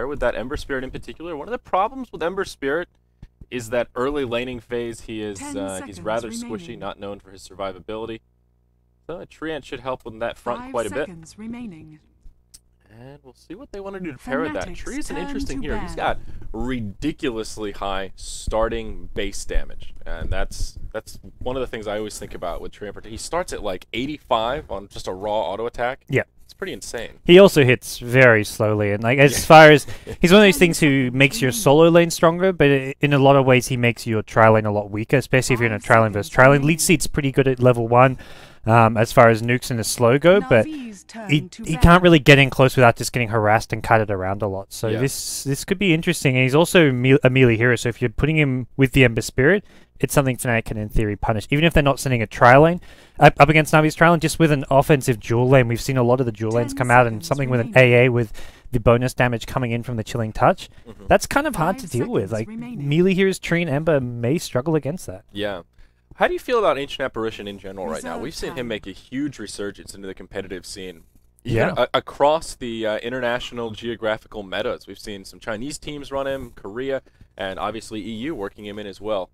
with that Ember Spirit in particular. One of the problems with Ember Spirit is that early laning phase. He's rather squishy, not known for his survivability. So a Treant should help with that front quite a bit. Remaining. And we'll see what they want to do to pair with that. Tree is an interesting hero. He's ban. got ridiculously high starting base damage. And that's one of the things I always think about with Tree. He starts at like 85 on just a raw auto attack. Yeah. It's pretty insane. He also hits very slowly, and like as far as he's one of those things who makes your solo lane stronger, but in a lot of ways he makes your tri lane a lot weaker, especially if you're in a tri lane versus tri lane. Lead Seat's pretty good at level 1 as far as nukes and the slow go, but he can't really get in close without just getting harassed and kited around a lot. So this could be interesting, and he's also a melee hero, so if you're putting him with the Ember Spirit, it's something Fnatic can in theory punish. Even if they're not sending a tri lane up against Navi's tri lane, just with an offensive dual lane, we've seen a lot of the dual lanes come out, and something with an AA with the bonus damage coming in from the Chilling Touch, that's kind of hard to deal with. Like melee heroes, Tree and Ember may struggle against that. Yeah. How do you feel about Ancient Apparition in general right now? We've seen him make a huge resurgence into the competitive scene. Across the international geographical metas. We've seen some Chinese teams run him, Korea, and obviously EU working him in as well.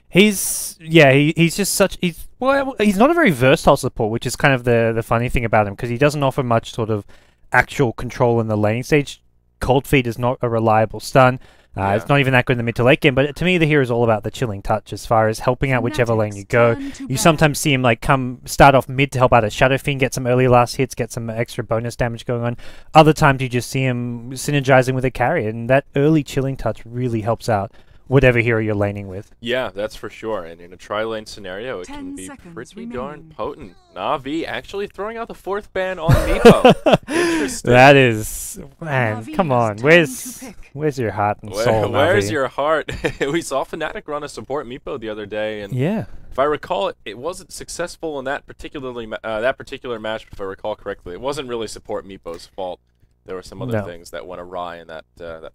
He's just such he's not a very versatile support, which is kind of the funny thing about him, because he doesn't offer much sort of actual control in the laning stage. Cold Feet is not a reliable stun. It's not even that good in the mid to late game, but to me the hero is all about the Chilling Touch as far as helping out whichever lane you go. You sometimes see him like start off mid to help out a Shadow Fiend, get some early last hits, get some extra bonus damage going on. Other times you just see him synergizing with a carry, and that early Chilling Touch really helps out whatever hero you're laning with. Yeah, that's for sure. And in a tri-lane scenario, it can be pretty darn potent. Navi actually throwing out the 4th ban on Meepo. Interesting. That is, man, come on. Where's your heart and soul, Where's Navi? your heart? We saw Fnatic run a support Meepo the other day, and yeah, if I recall, it wasn't successful in that particular match. If I recall correctly, it wasn't really support Meepo's fault. There were some other things that went awry in that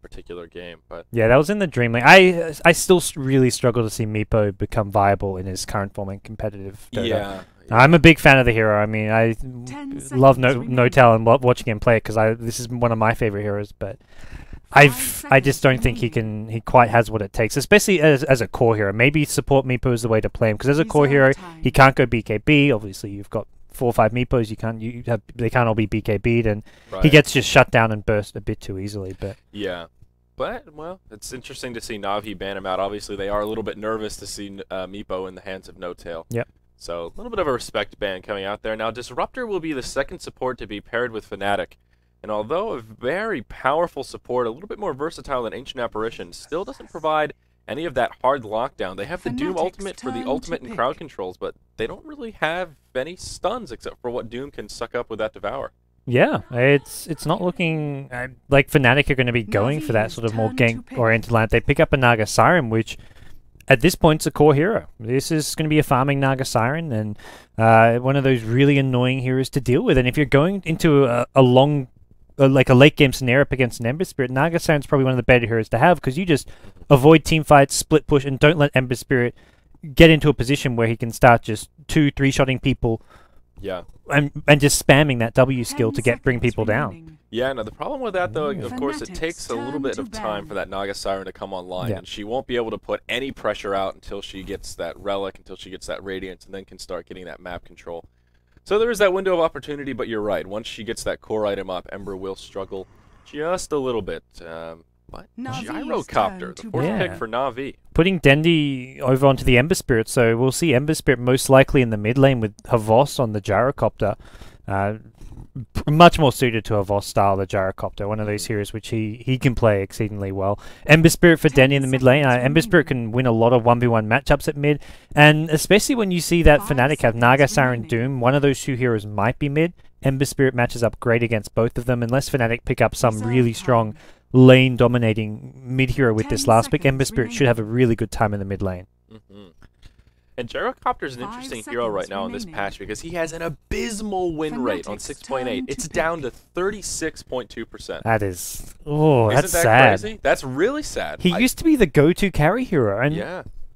particular game, but yeah, that was in the Dream League. I still really struggle to see Meepo become viable in his current form in competitive Dota. Yeah. I'm a big fan of the hero. I mean, I love Notel and watching him play it, because this is one of my favorite heroes. But I just don't think he quite has what it takes, especially as a core hero. Maybe support Meepo is the way to play him, because as a core hero, he can't go BKB. Obviously, you've got 4 or 5 Meepos. They can't all be BKB'd, and he gets just shut down and burst a bit too easily. But yeah. But, well, it's interesting to see Navi ban him out. Obviously, they are a little bit nervous to see Meepo in the hands of No-Tail. Yep. So, a little bit of a respect ban coming out there. Now, Disruptor will be the second support to be paired with Fnatic. And although a very powerful support, a little bit more versatile than Ancient Apparition, still doesn't provide any of that hard lockdown. They have the Doom ultimate for the ultimate and crowd controls, but they don't really have any stuns except for what Doom can suck up with that Devour. yeah, it's not looking like Fnatic are going to be going for that sort of more gank-oriented line. They pick up a Naga Siren, which at this point is a core hero. This is going to be a farming Naga Siren, and one of those really annoying heroes to deal with. And if you're going into like a late game scenario up against an Ember Spirit, Naga Siren's probably one of the better heroes to have, because you just avoid team fights, split push, and don't let Ember Spirit get into a position where he can start just 2-3-shotting people. Yeah. And just spamming that W skill to bring people down. Yeah, no, the problem with that, though, of course, it takes a little bit of time for that Naga Siren to come online, and she won't be able to put any pressure out until she gets that Relic, until she gets that Radiance, and then can start getting that map control. So there is that window of opportunity, but you're right. Once she gets that core item up, Ember will struggle just a little bit. What? Gyrocopter, the 4th pick for Navi. Putting Dendi over onto the Ember Spirit, so we'll see Ember Spirit most likely in the mid lane with Havos on the Gyrocopter. Much more suited to Havos style, the Gyrocopter, one of those heroes which he can play exceedingly well. Ember Spirit for Dendi in the mid lane. Ember Spirit can win a lot of 1v1 matchups at mid, and especially when you see that Fnatic have Naga Siren Doom, one of those 2 heroes might be mid. Ember Spirit matches up great against both of them, unless Fnatic pick up some really strong lane dominating mid hero with this last pick. Ember Spirit should have a really good time in the mid lane. And Gyrocopter is an interesting hero right now in this patch, because he has an abysmal win rate on 6.8. It's down to 36.2%. That is, that's that sad. Crazy? That's really sad. He used to be the go-to carry hero, and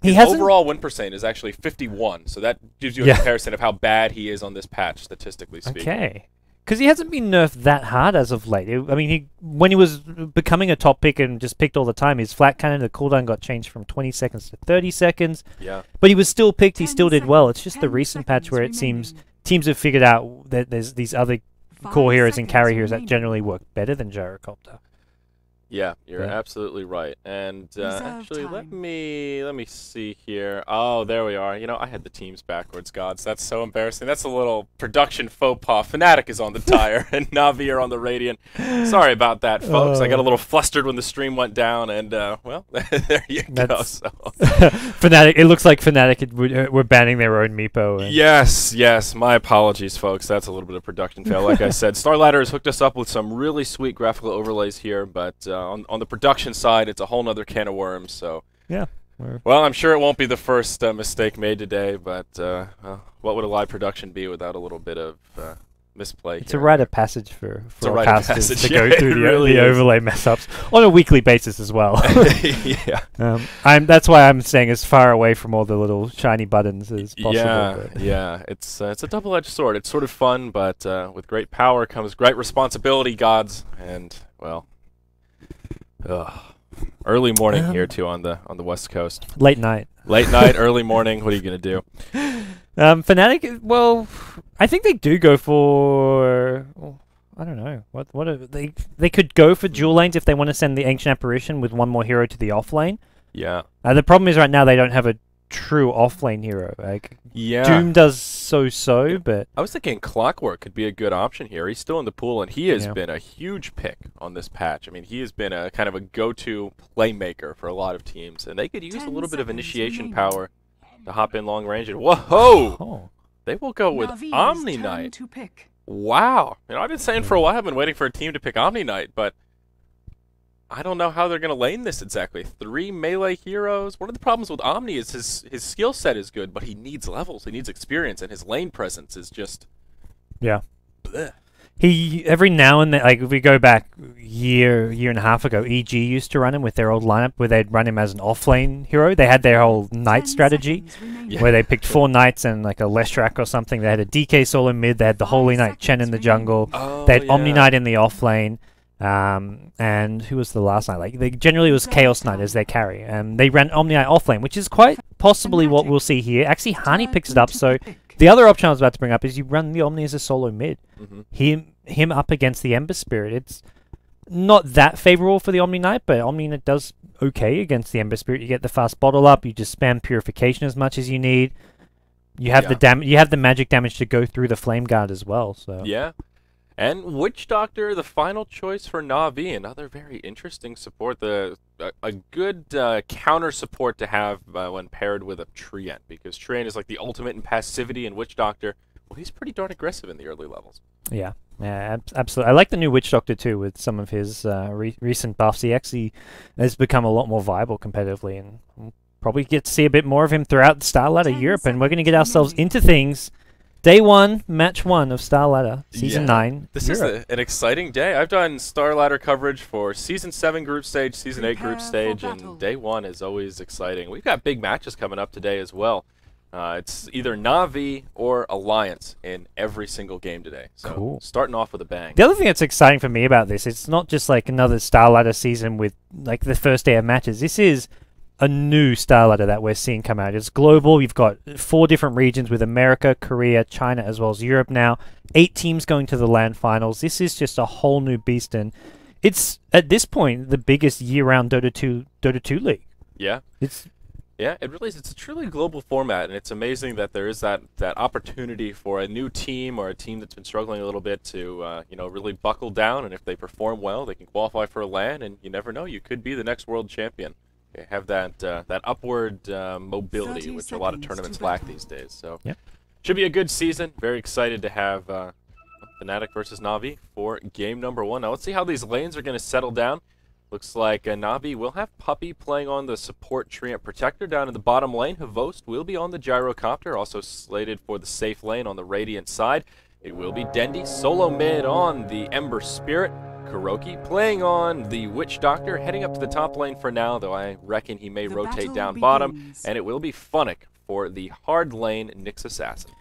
his overall win percent is actually 51, so that gives you a comparison of how bad he is on this patch, statistically speaking. Okay. because he hasn't been nerfed that hard as of late. I mean, when he was becoming a top pick and just picked all the time, his flat cannon, the cooldown got changed from 20 seconds to 30 seconds. Yeah. But he was still picked. He still did well. It's just the recent patch where it seems teams have figured out that there's these other core heroes and carry heroes that generally work better than Gyrocopter. Yeah, you're absolutely right. And actually, let me see here. Oh, there we are. You know, I had the teams backwards, gods. That's so embarrassing. That's a little production faux pas. Fnatic is on the tire, and Navi are on the Radiant. Sorry about that, folks. I got a little flustered when the stream went down, and well, there you go. So. Fnatic. It looks like Fnatic were banning their own Meepo. Yes. My apologies, folks. That's a little bit of production fail. Like I said, StarLadder has hooked us up with some really sweet graphical overlays here, but on the production side, it's a whole nother can of worms. So yeah. Well, I'm sure it won't be the first mistake made today, but what would a live production be without a little bit of misplay? It's a rite of passage for casters to yeah, go through the overlay mess ups on a weekly basis as well. Yeah. That's why I'm staying as far away from all the little shiny buttons as possible. Yeah. It's a double-edged sword. It's sort of fun, but with great power comes great responsibility, gods, and well. Early morning here too on the West Coast. Late night, early morning. What are you gonna do? Fnatic. Well, I think they do go for. I don't know. What are they? They could go for dual lanes if they want to send the Ancient Apparition with one more hero to the off lane. Yeah. The problem is right now they don't have a true off-lane hero. Like, Doom does so, but I was thinking Clockwork could be a good option here. He's still in the pool, and he has been a huge pick on this patch. I mean, he has been a kind of a go-to playmaker for a lot of teams, and they could use a little bit of initiation power to hop in long range. And whoa! They will go with Omni Knight. Wow! You know, I've been saying for a while, I've been waiting for a team to pick Omni Knight, but I don't know how they're going to lane this exactly. 3 melee heroes. One of the problems with Omni is his skill set is good, but he needs levels. He needs experience, and his lane presence is just... Yeah. Bleh. He, every now and then, like if we go back year and a half ago, EG used to run him with their old lineup where they'd run him as an off-lane hero. They had their whole knight strategy where they picked 4 knights and like a Leshrac or something. They had a DK solo mid, they had the Holy Knight Chen in the jungle, they had Omni Knight in the off-lane. And who was the last Knight? Like they generally was Chaos Knight as their carry, and they ran Omni Knight offlane, which is quite possibly what we'll see here. Actually, Hani picks it up. So the other option I was about to bring up is you run the Omni as a solo mid. Him up against the Ember Spirit. It's not that favorable for the Omni Knight, but Omni Knight does okay against the Ember Spirit. You get the fast bottle up. You just spam Purification as much as you need. You have the You have the magic damage to go through the Flame Guard as well. So yeah. And Witch Doctor, the final choice for Navi, another very interesting support. A good counter support to have when paired with a Treant, because Treant is like the ultimate in passivity, and Witch Doctor, well, he's pretty darn aggressive in the early levels. Yeah, absolutely. I like the new Witch Doctor too, with some of his recent buffs. He actually has become a lot more viable competitively, and we'll probably get to see a bit more of him throughout StarLadder Europe, and we're going to get ourselves into things. Day 1, Match 1 of StarLadder, Season 9. This is an exciting day. I've done StarLadder coverage for Season 7 group stage, Season 8 group stage, and Day 1 is always exciting. We've got big matches coming up today as well. It's either Navi or Alliance in every single game today. So cool. Starting off with a bang. The other thing that's exciting for me about this, it's not just like another StarLadder season with like the first day of matches. This is a new StarLadder that we're seeing come out. It's global. You've got 4 different regions with America, Korea, China, as well as Europe now. 8 teams going to the LAN finals. This is just a whole new beast, and it's, at this point, the biggest year-round Dota 2 league. Yeah. Yeah, it really is. It's a truly global format, and it's amazing that there is that opportunity for a new team or a team that's been struggling a little bit to really buckle down, and if they perform well, they can qualify for a LAN, and you never know, you could be the next world champion. You have that upward mobility, which a lot of tournaments lack these days. So, should be a good season. Very excited to have Fnatic versus Navi for game number 1. Now let's see how these lanes are going to settle down. Looks like Navi will have Puppey playing on the support Treant Protector down in the bottom lane. Havost will be on the Gyrocopter, also slated for the safe lane on the Radiant side. It will be Dendi solo mid on the Ember Spirit. Kuroki playing on the Witch Doctor, heading up to the top lane for now, though I reckon he may rotate down bottom, and it will be Funnick for the hard lane Nyx Assassin.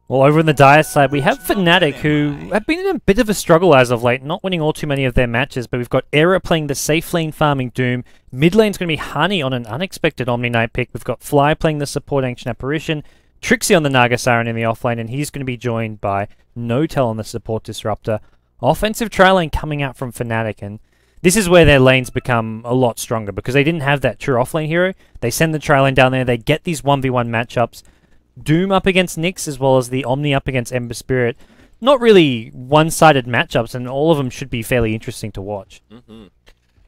Well, over on the Dire side, we have Fnatic, who have been in a bit of a struggle as of late, not winning all too many of their matches, but we've got Era playing the safe lane farming Doom. Mid lane's going to be Honey on an unexpected Omni Knight pick. We've got Fly playing the support Ancient Apparition, Trixie on the Naga Siren in the offlane, and he's going to be joined by No-Tell on the support Disruptor. Offensive tri lane coming out from Fnatic, and this is where their lanes become a lot stronger, because they didn't have that true offlane hero. They send the tri lane down there, they get these 1v1 matchups. Doom up against Nyx, as well as the Omni up against Ember Spirit. Not really one-sided matchups, and all of them should be fairly interesting to watch.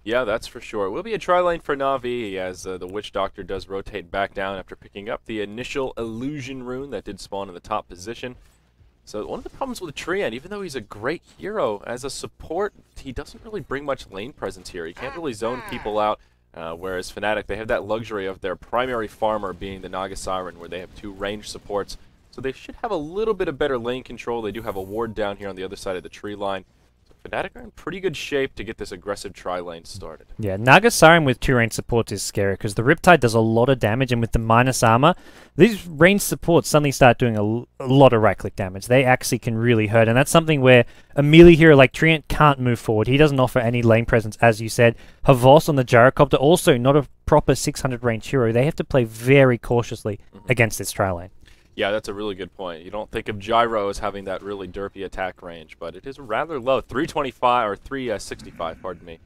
Yeah, that's for sure. It will be a tri-lane for Navi, as the Witch Doctor does rotate back down after picking up the initial Illusion rune that did spawn in the top position. So one of the problems with Treant, even though he's a great hero, as a support, he doesn't really bring much lane presence here. He can't really zone people out. Whereas Fnatic, they have that luxury of their primary farmer being the Naga Siren, where they have 2 ranged supports. So they should have a little bit of better lane control. They do have a ward down here on the other side of the tree line. So Fnatic are in pretty good shape to get this aggressive tri-lane started. Yeah, Naga Siren with 2 ranged supports is scary, because the Riptide does a lot of damage, and with the minus armor, these ranged supports suddenly start doing a lot of right-click damage. They actually can really hurt, and that's something where a melee hero like Treant can't move forward. He doesn't offer any lane presence, as you said. Havos on the Gyrocopter, also not a proper 600 range hero. They have to play very cautiously against this tri-lane. Yeah, that's a really good point. You don't think of Gyro as having that really derpy attack range, but it is rather low. 325 or 365, pardon me.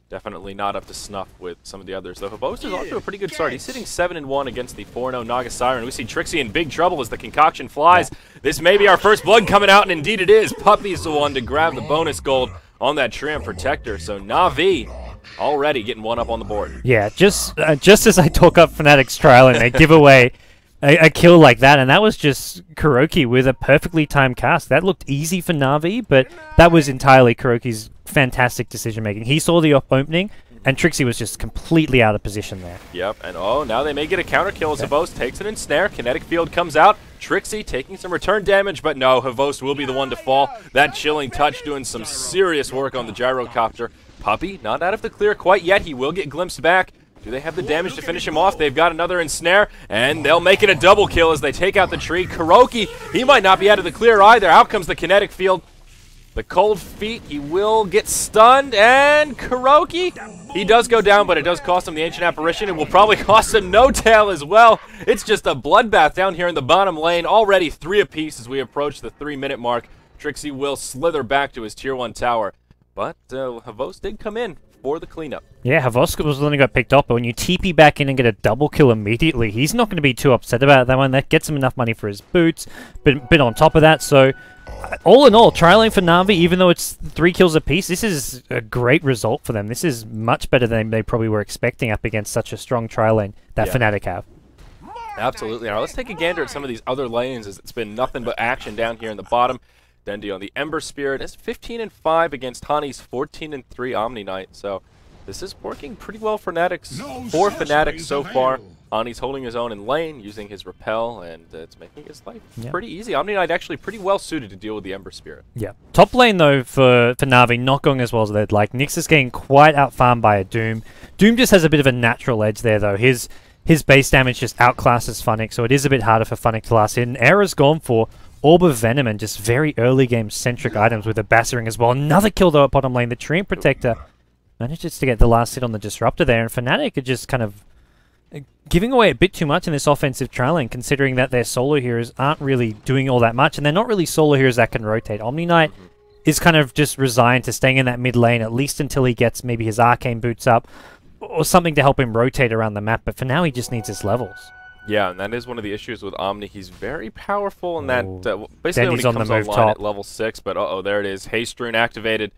Definitely not up to snuff with some of the others, though. Havos is off to a pretty good start. He's sitting 7-1 against the 4-0 Naga Siren. We see Trixie in big trouble as the concoction flies. Yeah. This may be our first blood coming out, and indeed it is. Puppy's the one to grab the bonus gold on that Treant Protector. So Navi already getting one up on the board. Yeah, just as I talk up Fnatic's trial and they give away a kill like that, and that was just Kuroki with a perfectly timed cast. That looked easy for Navi, but that was entirely Kuroki's fantastic decision-making. He saw the opening, and Trixie was just completely out of position there. Yep, and oh, now they may get a counter kill as Havos takes it in snare. Kinetic Field comes out. Trixie taking some return damage, but no, Havos will be the one to fall. That Chilling Touch doing some serious work on the Gyrocopter. Puppy not out of the clear quite yet. He will get glimpsed back. Do they have the damage to finish him off? They've got another ensnare, and they'll make it a double kill as they take out the tree. Kuroki, he might not be out of the clear either. Out comes the Kinetic Field. The Cold Feet, he will get stunned, and Kuroki, he does go down, but it does cost him the Ancient Apparition. It will probably cost him No-Tail as well. It's just a bloodbath down here in the bottom lane. Already 3 apiece as we approach the 3-minute mark. Trixie will slither back to his Tier 1 tower, but Havos did come in for the cleanup. Yeah, Havos was the one who got picked up, but when you TP back in and get a double kill immediately, he's not going to be too upset about that one. That gets him enough money for his boots, but on top of that, so all in all, tri-lane for Navi, even though it's 3 kills apiece, this is a great result for them. This is much better than they probably were expecting up against such a strong tri-lane that Fnatic have. Absolutely. Now let's take a gander at some of these other lanes, as it's been nothing but action down here in the bottom. Dendi on the Ember Spirit is 15-5 against Honey's 14-3 Omni Knight. So this is working pretty well for Fnatic so far. Ani's holding his own in lane, using his repel, and it's making his life pretty easy. Omni Knight actually pretty well suited to deal with the Ember Spirit. Yeah. Top lane, though, for Navi, not going as well as they'd like. Nyx is getting quite out-farmed by a Doom. Doom just has a bit of a natural edge there, though. His base damage just outclasses Fnatic, so it is a bit harder for Fnatic to last hit. And Era's gone for Orb of Venom and just very early game-centric items with a Bassering as well. Another kill, though, at bottom lane. The Treant Protector manages to get the last hit on the Disruptor there, and Fnatic are just kind of giving away a bit too much in this offensive tri-lane, considering that their solo heroes aren't really doing all that much, and they're not really solo heroes that can rotate. Omni Knight is kind of just resigned to staying in that mid lane, at least until he gets maybe his Arcane boots up, or something to help him rotate around the map, but for now he just needs his levels. Yeah, and that is one of the issues with Omni. He's very powerful in that, basically when he on comes the move online top at level 6, but uh-oh, there it is. Haste Rune activated,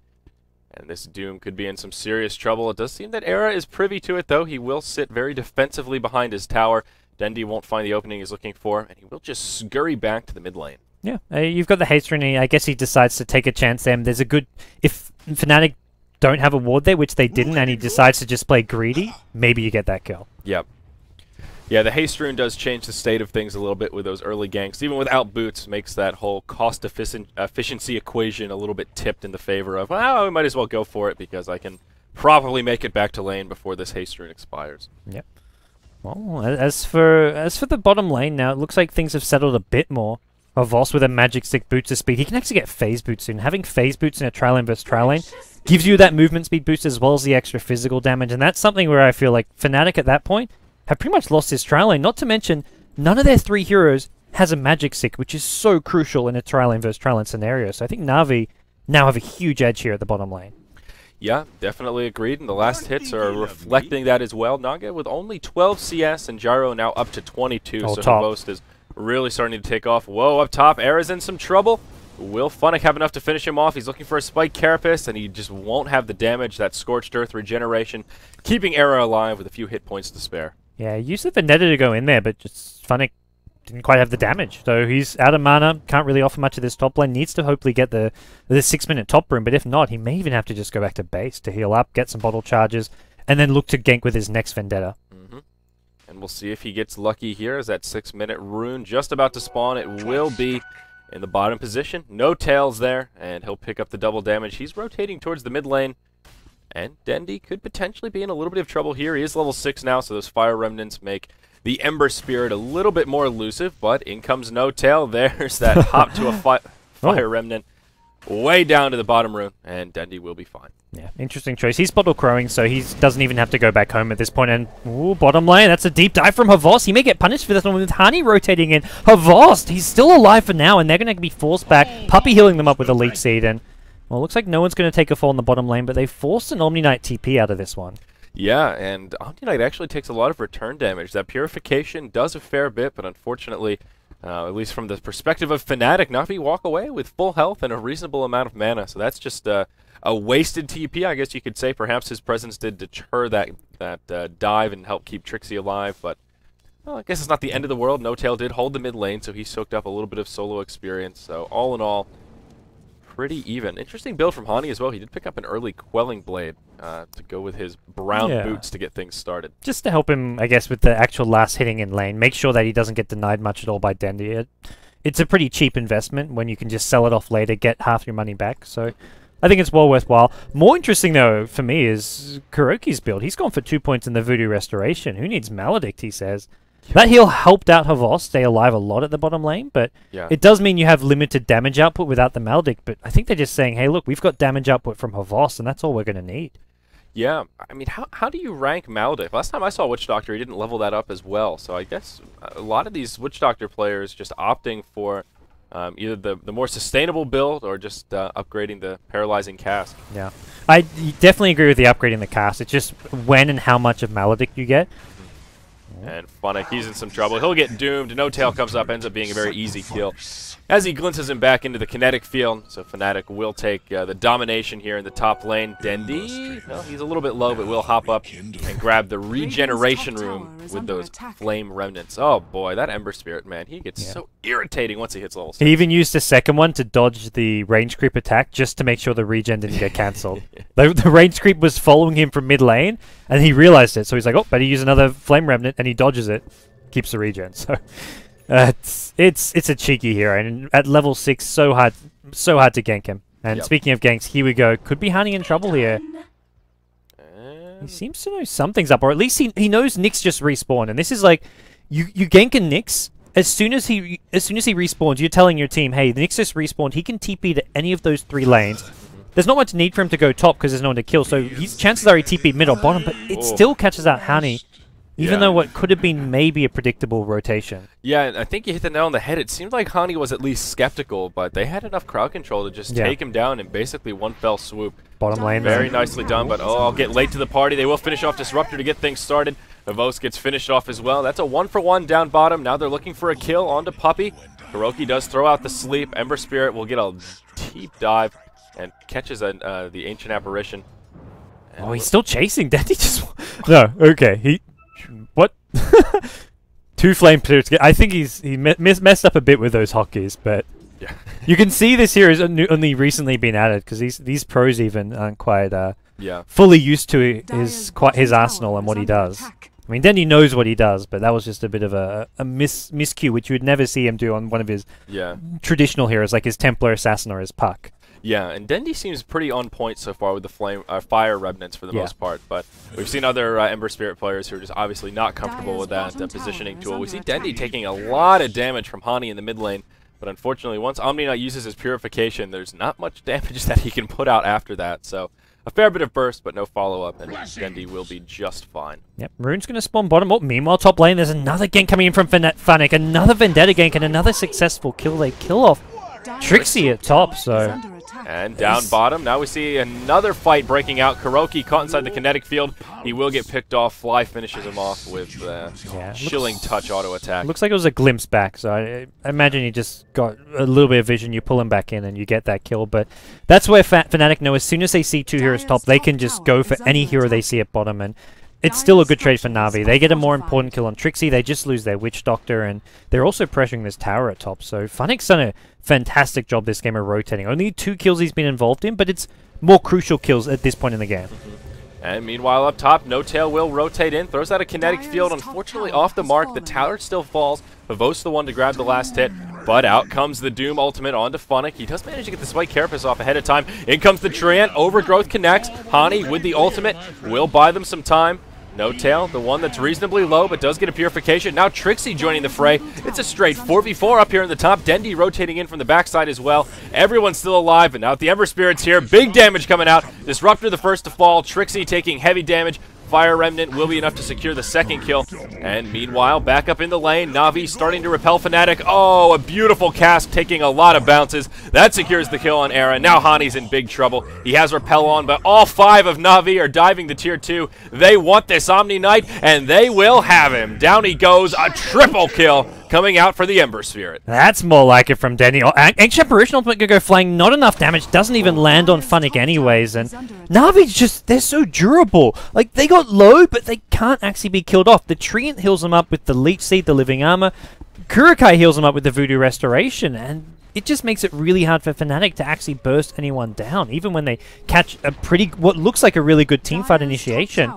and this Doom could be in some serious trouble. It does seem that Era is privy to it, though. He will sit very defensively behind his tower. Dendi won't find the opening he's looking for, and he will just scurry back to the mid lane. Yeah, you've got the Haste Rune. I guess he decides to take a chance there. There's a good... If Fnatic don't have a ward there, which they didn't, and he decides to just play greedy, maybe you get that kill. Yep. Yeah, the Haste Rune does change the state of things a little bit with those early ganks. Even without boots, makes that whole cost efficiency equation a little bit tipped in the favor of, well, we might as well go for it because I can probably make it back to lane before this Haste Rune expires. Yep. Well, as for the bottom lane now, it looks like things have settled a bit more. Voss with a magic stick boots of speed. He can actually get phase boots soon. Having phase boots in a tri-lane versus tri-lane gives you that movement speed boost as well as the extra physical damage, and that's something where I feel like Fnatic at that point have pretty much lost his tri-lane. Not to mention, none of their 3 heroes has a magic stick, which is so crucial in a tri-lane versus tri-lane scenario. So I think Navi now have a huge edge here at the bottom lane. Yeah, definitely agreed, and the last hits are reflecting that as well. Naga with only 12 CS and Gyro now up to 22, so Havost is really starting to take off. Whoa, up top, Era's in some trouble. Will Fnatic have enough to finish him off? He's looking for a Spike Carapace, and he just won't have the damage, that Scorched Earth regeneration, keeping Era alive with a few hit points to spare. Yeah, he used the Vendetta to go in there, but just Fnatic didn't quite have the damage. So he's out of mana, can't really offer much of this top lane, needs to hopefully get the 6-minute top room, but if not, he may even have to just go back to base to heal up, get some bottle charges, and then look to gank with his next Vendetta. And we'll see if he gets lucky here as that 6-minute rune just about to spawn. It will be in the bottom position. No tails there, and he'll pick up the double damage. He's rotating towards the mid lane, and Dendi could potentially be in a little bit of trouble here. He is level 6 now, so those Fire Remnants make the Ember Spirit a little bit more elusive, but in comes No Tail. There's that hop to a Fire Remnant way down to the bottom rune, and Dendi will be fine. Yeah, interesting choice. He's bottle crowing, so he doesn't even have to go back home at this point. And ooh, bottom lane, that's a deep dive from Havost. He may get punished for this one with Hani rotating in. Havost, he's still alive for now, and they're going to be forced back. Puppey healing them up with a Leech Seed, and well, looks like no one's going to take a fall in the bottom lane, but they forced an Omni Knight TP out of this one. Yeah, and Omni Knight actually takes a lot of return damage. That Purification does a fair bit, but unfortunately, at least from the perspective of Fnatic, Navi walk away with full health and a reasonable amount of mana. So that's just a wasted TP, I guess you could say. Perhaps his presence did deter that dive and help keep Trixie alive, but well, I guess it's not the end of the world. No Tail did hold the mid lane, so he soaked up a little bit of solo experience. So all in all, pretty even. Interesting build from Hani as well. He did pick up an early Quelling Blade to go with his brown boots to get things started. Just to help him, I guess, with the actual last hitting in lane. Make sure that he doesn't get denied much at all by Dendi. It's a pretty cheap investment when you can just sell it off later, get half your money back. So I think it's well worthwhile. More interesting, though, for me is Kuroki's build. He's gone for 2 points in the Voodoo Restoration. Who needs Maledict, he says. That heal helped out Havost stay alive a lot at the bottom lane, but it does mean you have limited damage output without the Maledict, but I think they're just saying, hey, look, we've got damage output from Havost, and that's all we're going to need. Yeah, I mean, how do you rank Maledict? Last time I saw Witch Doctor, he didn't level that up as well, so I guess a lot of these Witch Doctor players just opting for either the more sustainable build or just upgrading the Paralyzing Cast. Yeah, I definitely agree with the upgrading the cast. It's just when and how much of Maledict you get. And Fnatic, he's in some trouble. He'll get doomed. No Tail comes up, ends up being a very easy kill as he glimpses him back into the kinetic field. So Fnatic will take the domination here in the top lane. Dendi, well, he's a little bit low, but will hop up and grab the regeneration room with those flame remnants. Oh boy, that Ember Spirit, man, he gets so irritating once he hits level 6. He even used the second one to dodge the range creep attack just to make sure the regen didn't get cancelled. The range creep was following him from mid lane, and he realized it. So he's like, oh, better use another flame remnant, and he dodges it, keeps the regen. So it's a cheeky hero, and at level 6, so hard to gank him. And speaking of ganks, here we go. Could be Hani in trouble here. He seems to know something's up, or at least he knows Nyx just respawned. And this is like, you gank a Nyx, as soon as he respawns, you're telling your team, hey, the Nyx just respawned. He can TP to any of those 3 lanes. There's not much need for him to go top because there's no one to kill. So chances are he TP'd mid or bottom, but it still catches out Hani. Even though what could have been maybe a predictable rotation. Yeah, I think you hit the nail on the head. It seemed like Hani was at least skeptical, but they had enough crowd control to just take him down in basically one fell swoop. Bottom lane. Very nicely done, but I'll get late to the party. They will finish off Disruptor to get things started. Havost gets finished off as well. That's a 1-for-1 down bottom. Now they're looking for a kill onto Puppey. Kuroki does throw out the sleep. Ember Spirit will get a deep dive and catches the Ancient Apparition. And he's still chasing. Daddy just... No, okay. What? 2 flame spirits. I think he messed up a bit with those hotkeys, but you can see this here is only recently been added because these pros even aren't quite fully used to his arsenal and what he does. I mean, Dendi knows what he does, but that was just a bit of a miscue, which you would never see him do on one of his traditional heroes, like his Templar Assassin or his Puck. Yeah, and Dendi seems pretty on point so far with the Fire Remnants for the most part, but we've seen other Ember Spirit players who are just obviously not comfortable with that positioning tool. We see Dendi taking a lot of damage from Hani in the mid lane, But unfortunately, once Omni Knight uses his Purification, there's not much damage that he can put out after that. So a fair bit of burst, but no follow-up, and Dendi will be just fine. Yep, Rune's going to spawn bottom. Oh, meanwhile, top lane, there's another gank coming in from Fnatic. Another Vendetta gank and another successful kill. They kill off Trixie at top, so... And down bottom, now we see another fight breaking out. Kuroki caught inside the kinetic field. He will get picked off. Fly finishes him off with chilling touch auto attack. Looks like it was a glimpse back, so I imagine he just got a little bit of vision. You pull him back in and you get that kill. But that's where Fnatic know as soon as they see two heroes top, they can just go for any hero they see at bottom. And it's still a good trade for Navi. They get a more important kill on Trixie. They just lose their Witch Doctor, and they're also pressuring this tower at top. So Fnatic's done a fantastic job this game of rotating. Only 2 kills he's been involved in, but it's more crucial kills at this point in the game. And meanwhile up top, No Tail will rotate in, throws out a kinetic field, unfortunately off the mark. The tower still falls. Pavo's the one to grab the last hit, but out comes the Doom ultimate onto Funnick. He does manage to get the Spike Carapace off ahead of time. In comes the Treant, Overgrowth connects. Hani with the ultimate will buy them some time. No Tail, the one that's reasonably low, but does get a Purification. Now Trixie joining the fray. It's a straight 4v4 up here in the top. Dendi rotating in from the backside as well. Everyone's still alive, but now the Ember Spirit's here. Big damage coming out. Disruptor the first to fall. Trixie taking heavy damage. Fire Remnant will be enough to secure the second kill. And meanwhile, back up in the lane, Navi starting to repel Fnatic. Oh, a beautiful cast taking a lot of bounces. That secures the kill on Era. Now Hani's in big trouble. He has repel on, but all 5 of Navi are diving to tier 2. They want this Omni Knight, and they will have him. Down he goes, a triple kill coming out for the Ember Spirit. That's more like it from Dendi. Oh, Ancient Apparition ultimate gonna go flying. Not enough damage. Doesn't even land on Funnick anyways. And Navi's just, they're so durable. Like, they got low, but they can't actually be killed off. The Treant heals them up with the Leech Seed, the Living Armor. Kurokai heals them up with the Voodoo Restoration. And it just makes it really hard for Fnatic to actually burst anyone down. Even when they catch a what looks like a really good teamfight initiation.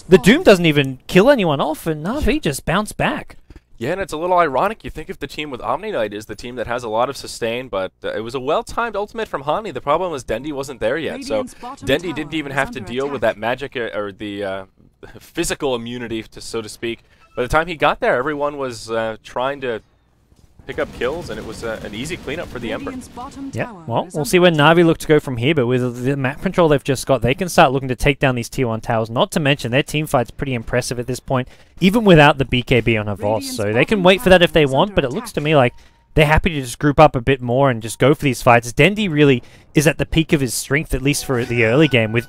The Doom doesn't even kill anyone off, and Navi just bounce back. Yeah, and it's a little ironic. You think if the team with Omni Knight is the team that has a lot of sustain, but it was a well-timed ultimate from Hani. The problem was Dendi wasn't there yet, so Dendi didn't even have to deal with that magic or the physical immunity, so to speak. By the time he got there, everyone was trying to pick up kills, and it was an easy cleanup for the Ember. Yeah, well, we'll see where Navi look to go from here, but with the map control they've just got, they can start looking to take down these tier 1 towers, not to mention their team fight's pretty impressive at this point, even without the BKB on her Voss, so they can wait for that if they want, but it looks to me like they're happy to just group up a bit more and just go for these fights. Dendi really is at the peak of his strength, at least for the early game, with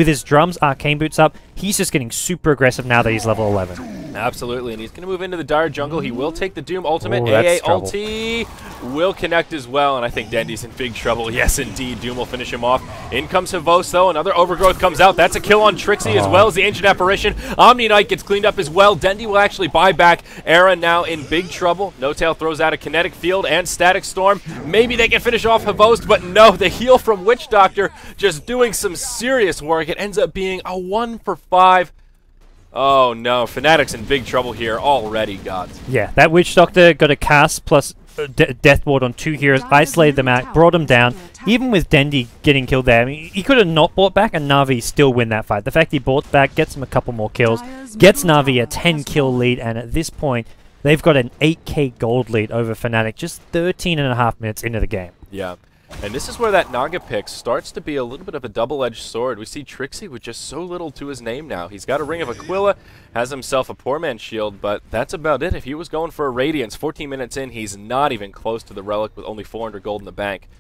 his drums, Arcane Boots up. He's just getting super aggressive now that he's level 11. Absolutely, and he's going to move into the Dire Jungle. He will take the Doom ultimate. Ooh, AA ulti will connect as well, and I think Dendi's in big trouble. Yes, indeed, Doom will finish him off. In comes Havos, though. Another Overgrowth comes out. That's a kill on Trixie as well as the Ancient Apparition. Omni Knight gets cleaned up as well. Dendi will actually buy back. Era now in big trouble. No Tail throws out a Kinetic Field and Static Storm. Maybe they can finish off Havos, but no, the heal from Witch Doctor just doing some serious work. It ends up being a 1 for 5. Oh no, Fnatic's in big trouble here already, gods. Yeah, that Witch Doctor got a cast plus Death Ward on 2 heroes, isolated them out, brought them down. Even with Dendi getting killed there, I mean, he could have not bought back and Navi still win that fight. The fact he bought back gets him a couple more kills, gets Navi a 10-kill lead, and at this point, they've got an 8k gold lead over Fnatic just 13.5 minutes into the game. Yeah. And this is where that Naga pick starts to be a little bit of a double-edged sword. We see Trixie with just so little to his name now. He's got a Ring of Aquila, has himself a Poor Man's Shield, but that's about it. If he was going for a Radiance, 14 minutes in, he's not even close to the Relic with only 400 gold in the bank.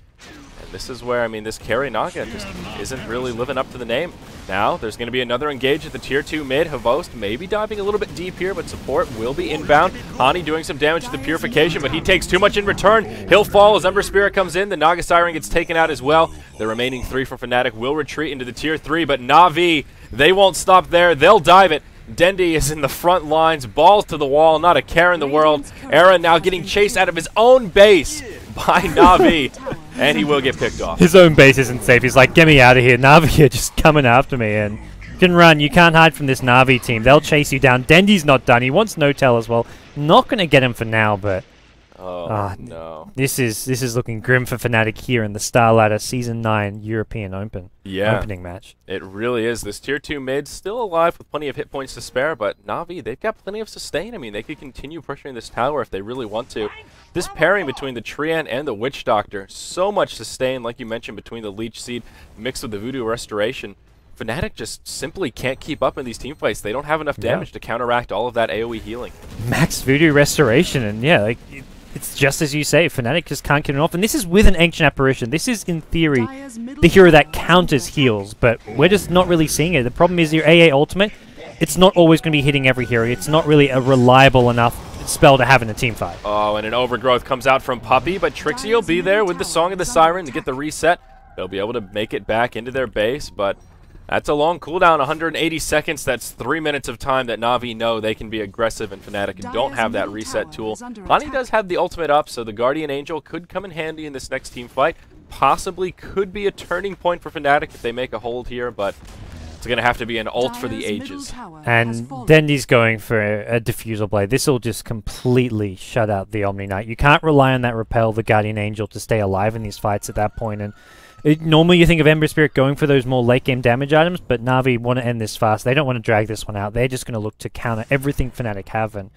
And this is where, I mean, this carry Naga just isn't really living up to the name. Now, there's going to be another engage at the tier 2 mid. Havost maybe diving a little bit deep here, but support will be inbound. Hani doing some damage to the Purification, but he takes too much in return. He'll fall as Ember Spirit comes in. The Naga Siren gets taken out as well. The remaining 3 for Fnatic will retreat into the tier 3, but Navi, they won't stop there. They'll dive it. Dendi is in the front lines, balls to the wall, not a care in the world. Era now getting chased out of his own base by Navi, and he will get picked off. His own base isn't safe. He's like, get me out of here. Navi are just coming after me, and you can run. You can't hide from this Navi team. They'll chase you down. Dendi's not done. He wants No Tail as well. Not going to get him for now, but Oh, no. This is looking grim for Fnatic here in the StarLadder Season 9 European opening match. It really is. This Tier 2 mid still alive with plenty of hit points to spare, but Navi, they've got plenty of sustain. I mean, they could continue pressuring this tower if they really want to. This pairing between the Treant and the Witch Doctor, so much sustain, like you mentioned, between the Leech Seed mixed with the Voodoo Restoration. Fnatic just simply can't keep up in these teamfights. They don't have enough damage to counteract all of that AoE healing. Max Voodoo Restoration, and yeah, like it's just as you say, Fnatic just can't get it off. And this is with an Ancient Apparition. This is, in theory, the hero that counters heals, but we're just not really seeing it. The problem is your AA ultimate, it's not always going to be hitting every hero. It's not really a reliable enough spell to have in a team fight. Oh, and an Overgrowth comes out from Puppey, but Trixie will be there with the Song of the Siren to get the reset. They'll be able to make it back into their base, but that's a long cooldown, 180 seconds. That's 3 minutes of time that Navi know they can be aggressive, and Fnatic don't have that reset tool. Lonnie does have the ultimate up, so the Guardian Angel could come in handy in this next team fight. Possibly could be a turning point for Fnatic if they make a hold here, but it's going to have to be an ult for the ages. And Dendy's going for a Diffusal Blade. This will just completely shut out the Omni Knight. You can't rely on that Repel, the Guardian Angel, to stay alive in these fights at that point. And normally you think of Ember Spirit going for those more late game damage items, but Navi want to end this fast. They don't want to drag this one out. They're just going to look to counter everything Fnatic have. And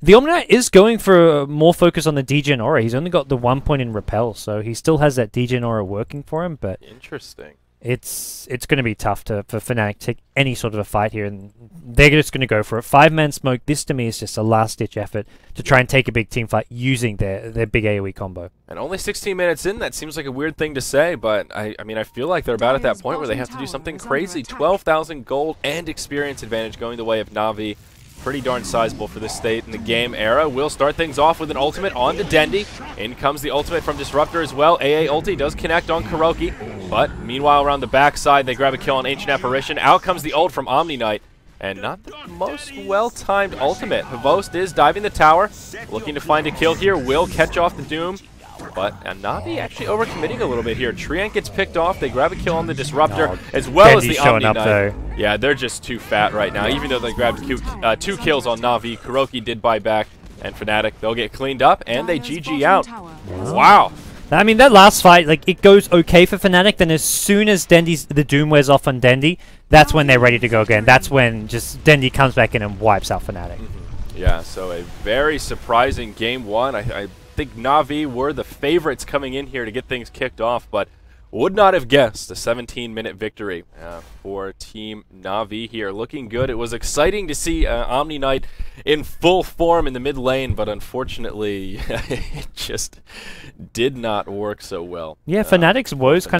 the Omni Knight is going for more focus on the Degen Aura. He's only got the 1 point in Repel, so he still has that Degen Aura working for him. But interesting. It's going to be tough for Fnatic to take any sort of a fight here, and they're just going to go for it. 5-man smoke, this to me is just a last-ditch effort to try and take a big team fight using their big AoE combo. And only 16 minutes in, that seems like a weird thing to say, but I mean, I feel like they're about at that point where they have to do something crazy. 12,000 gold and experience advantage going the way of Navi. Pretty darn sizable for this state in the game era. Will start things off with an ultimate on to Dendy. In comes the ultimate from Disruptor as well. AA ulti does connect on Kuroki, but meanwhile around the backside they grab a kill on Ancient Apparition. Out comes the ult from Omni Knight, and not the most well-timed ultimate. Havost is diving the tower, looking to find a kill here. Will catch off the Doom, but Navi actually overcommitting a little bit here. Treant gets picked off. They grab a kill on the Disruptor as well as the Omni Knight. Though. Yeah, they're just too fat right now. Even though they grabbed 2 kills on Navi, Kuroki did buy back, and Fnatic, they'll get cleaned up, and they GG out. Wow. I mean, that last fight, like, it goes okay for Fnatic, then as soon as the Doom wears off on Dendy, that's when they're ready to go again. That's when just Dendy comes back in and wipes out Fnatic. Yeah, so a very surprising game one. I think Navi were the favorites coming in here to get things kicked off, but would not have guessed a 17-minute victory for Team Navi here. Looking good. It was exciting to see Omni Knight in full form in the mid lane, but unfortunately, it just did not work so well. Yeah, Fnatic's woes kind